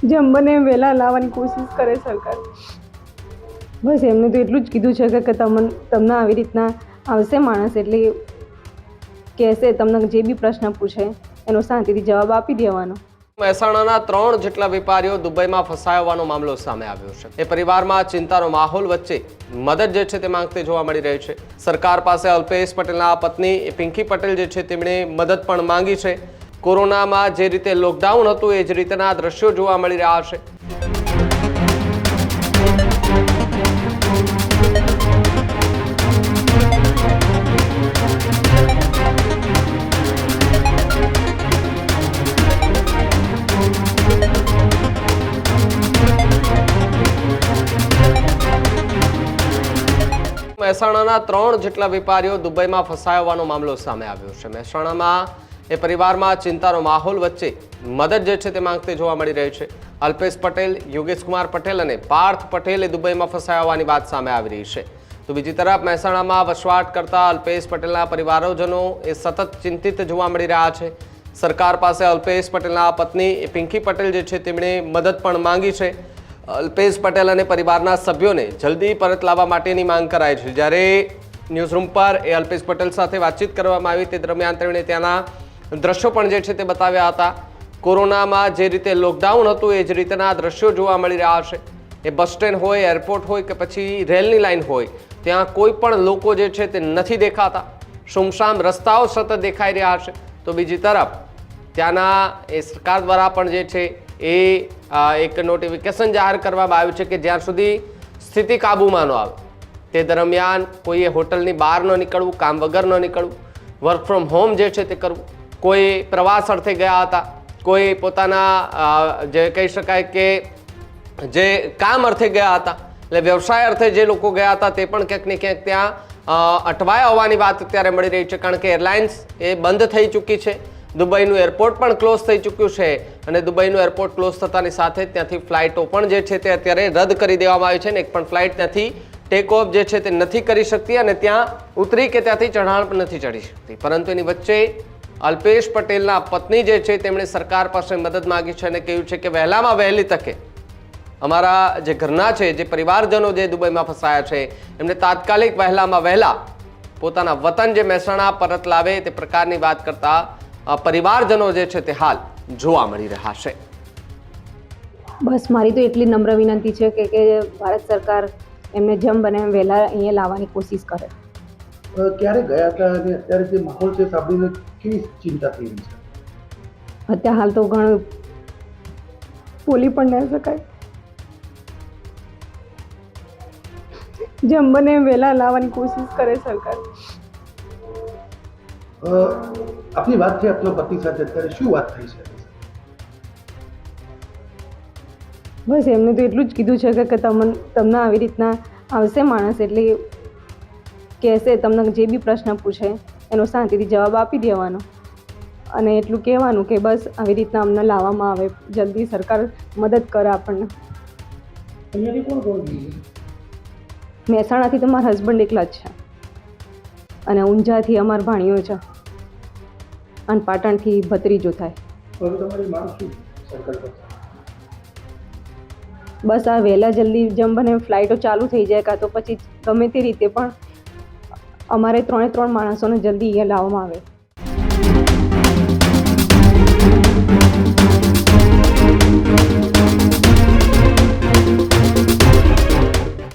જેમ બને એમ વહેલા લાવવાની કોશિશ કરે સરકાર. બસ એમને તો એટલું જ કીધું છે કે તમને આવી રીતના આવશે માણસ એટલે કહેશે, તમને જે બી પ્રશ્ન પૂછે એનો શાંતિથી જવાબ આપી દેવાનો. મહેસાણાના 3 જેટલા વેપારીઓ દુબઈમાં ફસાયા હોવાનો મામલો સામે આવ્યો છે. એ પરિવારમાં ચિંતાનો માહોલ વચ્ચે મદદ જે છે તે માંગતે જોવા મળી રહી છે. સરકાર પાસે અલ્પેશ પટેલના પત્ની પિંકી પટેલ જે છે તેમણે મદદ પણ માંગી છે. કોરોનામાં જે રીતે લોકડાઉન હતું એ જ રીતના દ્રશ્યો જોવા મળી રહ્યા છે. મહેસાણાના 3 જેટલા વેપારીઓ દુબઈમાં ફસાયા હોવાનો મામલો સામે આવ્યો છે. મહેસાણામાં એ પરિવારમાં ચિંતાનો માહોલ વચ્ચે મદદ જે છે તે માંગતે જોવા મળી રહી છે. અલ્પેશ પટેલ, યોગેશ કુમાર પટેલ અને પાર્થ પટેલ એ દુબઈમાં ફસાયા હોવાની વાત સામે આવી રહી છે. તો બીજી તરફ મહેસાણામાં વસવાટ કરતા અલ્પેશ પટેલના પરિવારજનો એ સતત ચિંતિત જોવા મળી રહ્યા છે. સરકાર પાસે અલ્પેશ પટેલના પત્ની પિંકી પટેલ જે છે તેમણે મદદ પણ માંગી છે. અલ્પેશ પટેલ અને પરિવારના સભ્યોને જલ્દી પરત લાવવા માટેની માંગ કરાઈ છે. જ્યારે ન્યૂઝરૂમ પર એ અલ્પેશ પટેલ સાથે વાતચીત કરવામાં આવી તે દરમિયાન તેમણે ત્યાંના દ્રશ્યો પણ જે છે તે બતાવ્યા હતા. કોરોનામાં જે રીતે લોકડાઉન હતું એ જ રીતના દ્રશ્યો જોવા મળી રહ્યા છે. એ બસ સ્ટેન્ડ હોય, એરપોર્ટ હોય કે પછી રેલની લાઇન હોય, ત્યાં કોઈ પણ લોકો જે છે તે નથી દેખાતા. સુમસામ રસ્તાઓ સતત દેખાઈ રહ્યા છે. તો બીજી તરફ ત્યાંના એ સરકાર દ્વારા પણ જે છે એ એક નોટિફિકેશન જાહેર કરવામાં આવ્યું છે કે જ્યાં સુધી સ્થિતિ કાબૂમાં ન આવે તે દરમિયાન કોઈએ હોટલની બહાર ન નીકળવું, કામ વગર ન નીકળવું, વર્ક ફ્રોમ હોમ જે છે તે કરવું. કોઈ પ્રવાસ અર્થે ગયા હતા, કોઈ પોતાના જે કહી શકાય કે જે કામ અર્થે ગયા હતા, એટલે વ્યવસાય અર્થે જે લોકો ગયા હતા તે પણ ક્યાંક ને ક્યાંક ત્યાં અટવાયા હોવાની વાત અત્યારે મળી રહી છે. કારણ કે એરલાઇન્સ એ બંધ થઈ ચૂકી છે. દુબઈનું એરપોર્ટ પણ ક્લોઝ થઈ ચૂક્યું છે અને દુબઈનું એરપોર્ટ ક્લોઝ થતાની સાથે ત્યાંથી ફ્લાઇટો પણ જે છે તે અત્યારે રદ કરી દેવામાં આવી છે ને એક પણ ફ્લાઇટ ત્યાંથી ટેક ઓફ જે છે તે નથી કરી શકતી અને ત્યાં ઉતરી કે ત્યાંથી ચઢાણ પણ નથી ચડી શકતી. પરંતુ એની વચ્ચે અલ્પેશ પટેલના પત્ની જે છે તેમણે સરકાર પાસે મદદ માંગી છે અને કહ્યું છે કે વહેલામાં વહેલી તકે અમારા જે ઘરના છે, જે પરિવારજનો જે દુબઈમાં ફસાયા છે એમને તાત્કાલિક વહેલામાં વહેલા પોતાના વતન જે મહેસાણા પરત લાવે તે પ્રકારની વાત કરતા પરિવારજનો જે છે તે હાલ જોવા મળી રહ્યા છે. બસ મારી તો એટલી નમ્ર વિનંતી છે કે ભારત સરકાર એમને જેમ બને એમ વહેલા અહીંયા લાવવાની કોશિશ કરે. ક્યારે ગયા હતા અને અત્યારે જે માહોલ છે સાંભળીને કેવી ચિંતા થઈ રહી છે? અત્યારે હાલ તો ઘણું બોલી પણ ના શકાય. જેમ બને એમ વહેલા લાવવાની કોશિશ કરે સરકાર. આપની વાત છે આપના પતિ સાથે, અત્યારે શું વાત થઈ છે? બસ એમને તો એટલું જ કીધું છે કે તમને આવી રીતના આવશે માણસ એટલે કહેશે, તમને જે બી પ્રશ્ન પૂછે એનો શાંતિથી જવાબ આપી દેવાનો અને એટલું કહેવાનું કે બસ આવી રીતના અમને લાવવામાં આવે, જલ્દી સરકાર મદદ કરે આપણને. અહીંયાથી કોણ કોણ ગયું? મહેસાણાથી તો મારા હસબન્ડ એકલા જ છે અને ઊંઝાથી અમારા ભાણીઓ છે અને પાટણથી ભત્રીજો થાય. હવે તમારી માંગ શું સરકાર પાસે? બસ આ વહેલા જલ્દી જેમ બને ફ્લાઇટો ચાલુ થઈ જાય કાં તો પછી ગમે તે રીતે પણ અમારે 3 માણસોને જલ્દી અહીંયા લાવવામાં આવે.